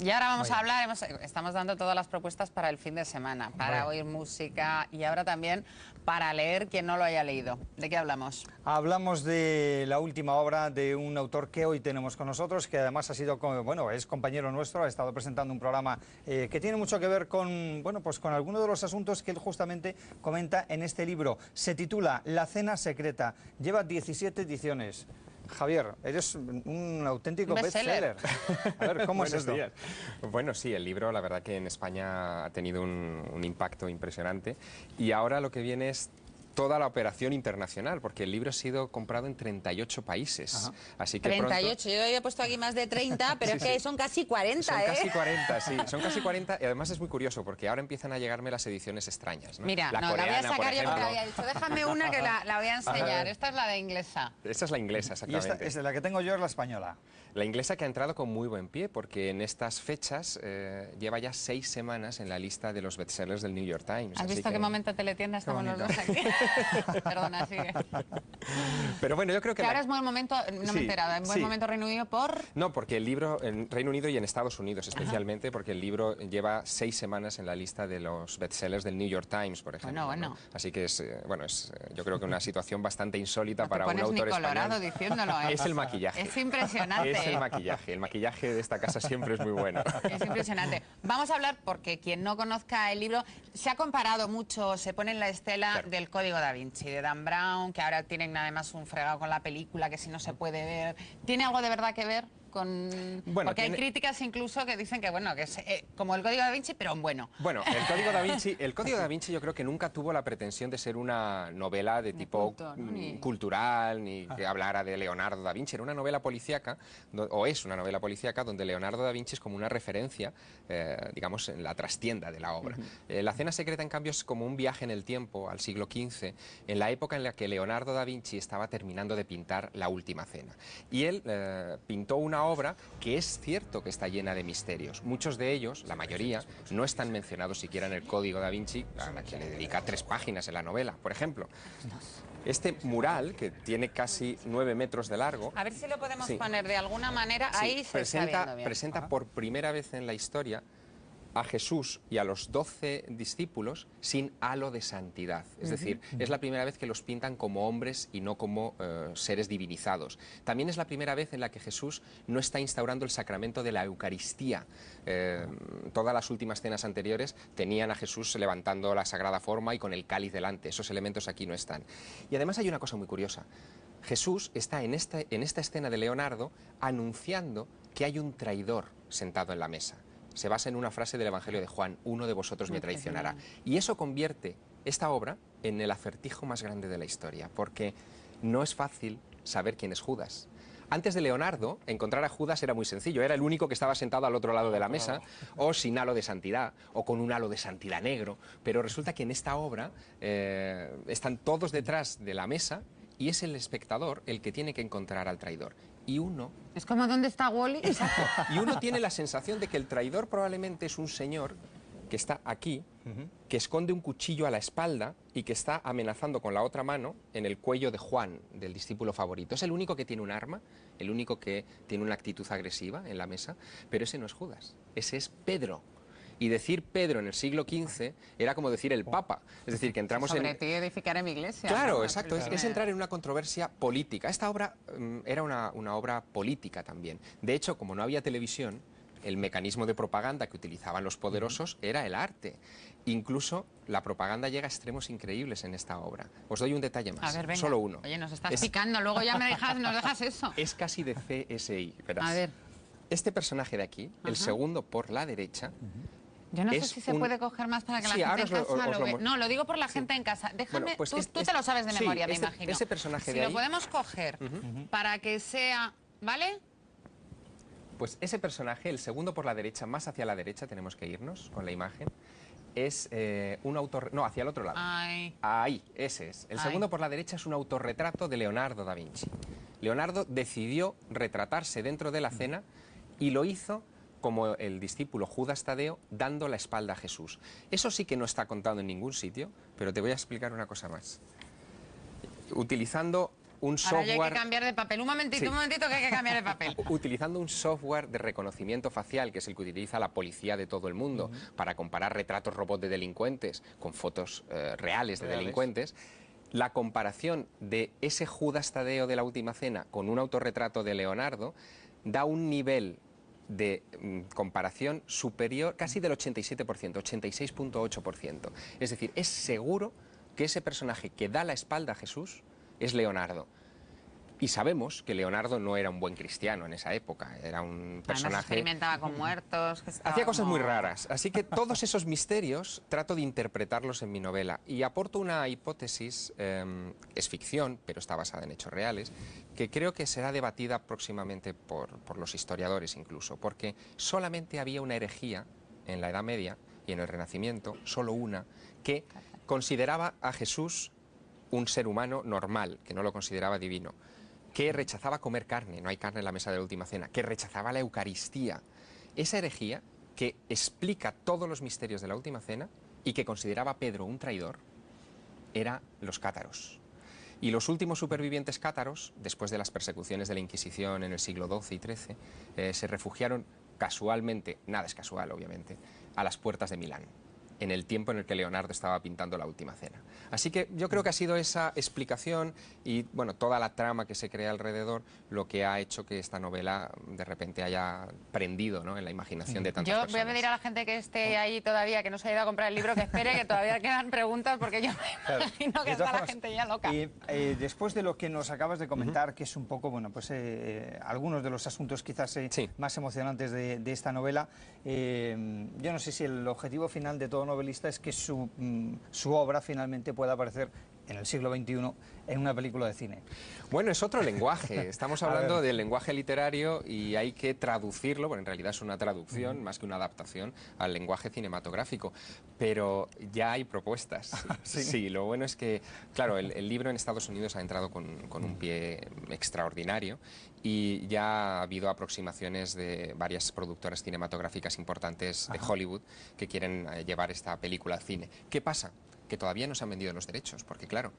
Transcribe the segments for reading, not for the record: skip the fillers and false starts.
Y ahora vamos a hablar, estamos dando todas las propuestas para el fin de semana, para oír música y ahora también para leer quien no lo haya leído. ¿De qué hablamos? Hablamos de la última obra de un autor que hoy tenemos con nosotros, que además ha sido, bueno, es compañero nuestro, ha estado presentando un programa que tiene mucho que ver con, bueno, pues con algunos de los asuntos que él justamente comenta en este libro. Se titula La cena secreta, lleva 17 ediciones. Javier, eres un auténtico bestseller. A ver, ¿cómo es esto? Días. Bueno, sí, el libro, la verdad que en España ha tenido un impacto impresionante y ahora lo que viene es toda la operación internacional, porque el libro ha sido comprado en 38 países. Ajá. Así que 38, pronto... yo había puesto aquí más de 30, pero es que son casi 40, Son casi 40, sí, son casi 40 y además es muy curioso porque ahora empiezan a llegarme las ediciones extrañas, ¿no? Mira, la no, la voy a coreana, sacar por yo porque ejemplo. había dicho, déjame una que la voy a enseñar. Esta es la de inglesa. Esta es la inglesa, Y exactamente. esta, la que tengo yo es la española. La inglesa que ha entrado con muy buen pie, porque en estas fechas lleva ya 6 semanas en la lista de los bestsellers del New York Times. ¿Has así visto que... qué momento teletienda estamos los dos aquí? Perdona, sigue. Pero bueno, yo creo que... Que ahora es buen momento, no me he enterado, en buen momento Reino Unido por... No, porque el libro, en Reino Unido y en Estados Unidos especialmente, porque el libro lleva 6 semanas en la lista de los bestsellers del New York Times, por ejemplo. Bueno. ¿no? Así que es, bueno, es yo creo que una situación bastante insólita No para te un pones autor ni colorado español. diciéndolo, ¿eh? Es el maquillaje. Es impresionante. Es el maquillaje. El maquillaje de esta casa siempre es muy bueno. Es impresionante. Vamos a hablar, porque quien no conozca el libro, se ha comparado mucho, se pone en la estela Claro. del Código Da Vinci, de Dan Brown, que ahora tienen además un fregado con la película, que si no se puede ver. ¿Tiene algo de verdad que ver con...? Bueno, porque hay críticas incluso que dicen que, bueno, que es como el Código Da Vinci, pero bueno. Bueno, el Código Da Vinci yo creo que nunca tuvo la pretensión de ser una novela de tipo culto, ¿no? Ni... cultural, ni que hablara de Leonardo da Vinci. Era una novela policíaca, o es una novela policíaca, donde Leonardo da Vinci es como una referencia, digamos, en la trastienda de la obra. La cena secreta, en cambio, es como un viaje en el tiempo, al siglo XV, en la época en la que Leonardo da Vinci estaba terminando de pintar La Última Cena. Y él pintó una obra que es cierto que está llena de misterios. Muchos de ellos, la mayoría, no están mencionados siquiera en el Código Da Vinci, a la que le dedica 3 páginas en la novela. Por ejemplo, este mural, que tiene casi 9 metros de largo... A ver si lo podemos Sí. poner de alguna manera. Sí, Ahí se está viendo bien. presenta por primera vez en la historia a Jesús y a los 12 discípulos sin halo de santidad. Es decir, es la primera vez que los pintan como hombres y no como seres divinizados. También es la primera vez en la que Jesús no está instaurando el sacramento de la Eucaristía. Todas las últimas cenas anteriores tenían a Jesús levantando la sagrada forma y con el cáliz delante. Esos elementos aquí no están. Y además hay una cosa muy curiosa. Jesús está en esta escena de Leonardo anunciando que hay un traidor sentado en la mesa. Se basa en una frase del Evangelio de Juan: uno de vosotros me traicionará. Y eso convierte esta obra en el acertijo más grande de la historia, porque no es fácil saber quién es Judas. Antes de Leonardo, encontrar a Judas era muy sencillo, era el único que estaba sentado al otro lado de la mesa, o sin halo de santidad, o con un halo de santidad negro, pero resulta que en esta obra están todos detrás de la mesa y es el espectador el que tiene que encontrar al traidor. Y uno... Es como ¿dónde está Wally? Y uno tiene la sensación de que el traidor probablemente es un señor que está aquí, que esconde un cuchillo a la espalda y que está amenazando con la otra mano en el cuello de Juan, del discípulo favorito. Es el único que tiene un arma, el único que tiene una actitud agresiva en la mesa, pero ese no es Judas, ese es Pedro. Y decir Pedro en el siglo XV era como decir el Papa. Es decir, que entramos Sobre ti edificaré mi iglesia. Claro, ¿no? exacto. Es entrar en una controversia política. Esta obra era una obra política también. De hecho, como no había televisión, el mecanismo de propaganda que utilizaban los poderosos era el arte. Incluso la propaganda llega a extremos increíbles en esta obra. Os doy un detalle más, A ver, venga. solo uno. Oye, nos estás picando, luego ya nos dejas eso. Es casi de CSI, verás. A ver. Este personaje de aquí, el segundo por la derecha... Yo no sé es si se puede coger más para que Sí, la ahora gente en os lo- casa os lo lo vea. No, lo digo por la gente en casa. Déjame, Bueno, pues tú te lo sabes de sí, memoria, me este- imagino. ese personaje si de lo ahí- podemos coger para que sea... ¿Vale? Pues ese personaje, el segundo por la derecha, más hacia la derecha tenemos que irnos con la imagen, es un autor... No, hacia el otro lado. Ay. Ahí, ese es. El Ay. segundo por la derecha es un autorretrato de Leonardo da Vinci. Leonardo decidió retratarse dentro de la cena y lo hizo como el discípulo Judas Tadeo, dando la espalda a Jesús. Eso sí que no está contado en ningún sitio, pero te voy a explicar una cosa más. Utilizando un Ahora ya hay software... que cambiar de papel. Un momentito, Sí. un momentito que hay que cambiar de papel. Utilizando un software de reconocimiento facial, que es el que utiliza la policía de todo el mundo, para comparar retratos robot de delincuentes con fotos reales de delincuentes, la comparación de ese Judas Tadeo de la Última Cena con un autorretrato de Leonardo da un nivel de comparación superior casi del 87%, 86,8%. Es decir, es seguro que ese personaje que da la espalda a Jesús es Leonardo. Y sabemos que Leonardo no era un buen cristiano en esa época, era un Además, personaje... experimentaba con muertos. Que estaba Hacía cosas como- muy raras, así que todos esos misterios trato de interpretarlos en mi novela y aporto una hipótesis, es ficción, pero está basada en hechos reales, que creo que será debatida próximamente por los historiadores incluso, porque solamente había una herejía en la Edad Media y en el Renacimiento, solo una, que consideraba a Jesús un ser humano normal, que no lo consideraba divino, que rechazaba comer carne, no hay carne en la mesa de la Última Cena, que rechazaba la Eucaristía. Esa herejía que explica todos los misterios de la Última Cena y que consideraba a Pedro un traidor, era los cátaros. Y los últimos supervivientes cátaros, después de las persecuciones de la Inquisición en el siglo XII y XIII, se refugiaron casualmente, nada es casual obviamente, a las puertas de Milán, en el tiempo en el que Leonardo estaba pintando la Última Cena. Así que yo creo que ha sido esa explicación y bueno, toda la trama que se crea alrededor lo que ha hecho que esta novela de repente haya prendido, ¿no?, en la imaginación de tantas Yo personas. voy a pedir a la gente que esté ahí todavía, que no se haya ido a comprar el libro, que espere, que todavía quedan preguntas, porque yo me imagino que De está todas la formas, gente ya loca. Y después de lo que nos acabas de comentar, que es un poco, bueno, pues algunos de los asuntos quizás Sí. más emocionantes de esta novela, yo no sé si el objetivo final de todo novelista es que su obra finalmente pueda aparecer en el siglo XXI en una película de cine. Bueno, es otro lenguaje. Estamos A hablando ver. del lenguaje literario y hay que traducirlo, bueno, en realidad es una traducción más que una adaptación al lenguaje cinematográfico, pero ya hay propuestas. Sí, lo bueno es que, claro, el libro en Estados Unidos ha entrado con un pie extraordinario y ya ha habido aproximaciones de varias productoras cinematográficas importantes de Hollywood que quieren llevar esta película al cine. ¿Qué pasa? Que todavía no se han vendido los derechos, porque claro,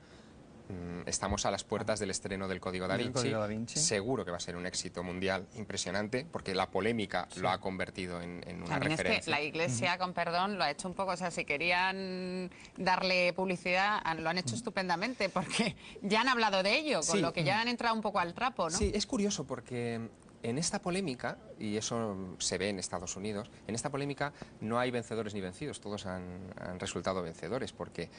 estamos a las puertas del estreno del Código Da Del Vinci. Código Da Vinci. Seguro que va a ser un éxito mundial impresionante, porque la polémica lo ha convertido en una También es que referencia. la Iglesia, con perdón, lo ha hecho un poco, o sea, si querían darle publicidad, lo han hecho estupendamente, porque ya han hablado de ello, con Sí. lo que ya han entrado un poco al trapo, ¿no? Sí, es curioso porque en esta polémica, y eso se ve en Estados Unidos, en esta polémica no hay vencedores ni vencidos, todos han resultado vencedores, porque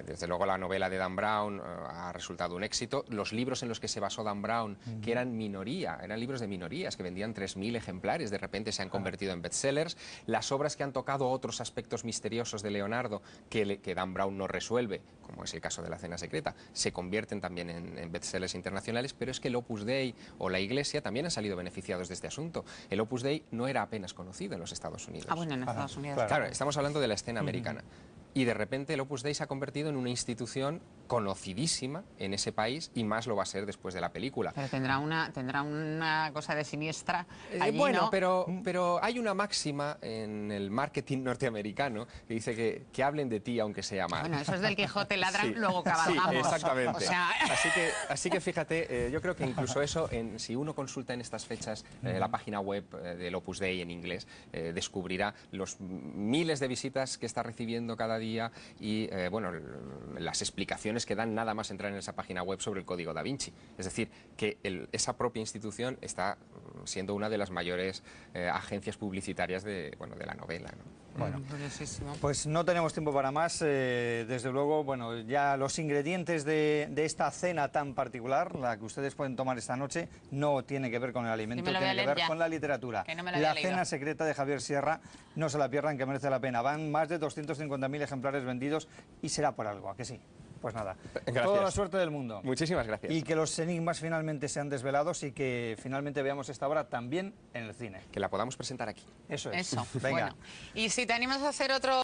desde luego la novela de Dan Brown ha resultado un éxito, los libros en los que se basó Dan Brown, que eran minoría, eran libros de minorías, que vendían 3.000 ejemplares, de repente se han convertido en bestsellers, las obras que han tocado otros aspectos misteriosos de Leonardo, que Dan Brown no resuelve, como es el caso de La Cena Secreta, se convierten también en bestsellers internacionales, pero es que el Opus Dei o la Iglesia también han salido beneficiados de este asunto. El Opus Dei no era apenas conocido en los Estados Unidos. Ah, bueno, en Estados Unidos. claro. Claro, estamos hablando de la escena americana. Y de repente el Opus Dei se ha convertido en una institución conocidísima en ese país y más lo va a ser después de la película. Pero tendrá una cosa de siniestra allí, Bueno, ¿no? pero hay una máxima en el marketing norteamericano que dice que hablen de ti aunque sea mal. Bueno, eso es del Quijote ladran, Sí. luego cabalgamos. Sí, exactamente. O sea, Así que fíjate, yo creo que incluso eso, si uno consulta en estas fechas la página web del Opus Dei en inglés, descubrirá los miles de visitas que está recibiendo cada día y bueno, las explicaciones que dan nada más entrar en esa página web sobre el Código Da Vinci. Es decir, que esa propia institución está siendo una de las mayores agencias publicitarias de la novela, ¿no? Bueno, curiosísimo. pues no tenemos tiempo para más. Desde luego, bueno, ya los ingredientes de esta cena tan particular, la que ustedes pueden tomar esta noche, no tiene que ver con el alimento, Sí, me lo voy a tiene que leer ver ya, con la literatura. que no me lo había La leído. Cena Secreta de Javier Sierra, no se la pierdan, que merece la pena. Van más de 250.000 ejemplares vendidos y será por algo, ¿a que sí? Pues nada, Gracias. toda la suerte del mundo. Muchísimas gracias. Y que los enigmas finalmente sean desvelados y que finalmente veamos esta obra también en el cine. Que la podamos presentar aquí. Eso es. Eso, Venga. bueno. Y si te animas a hacer otro...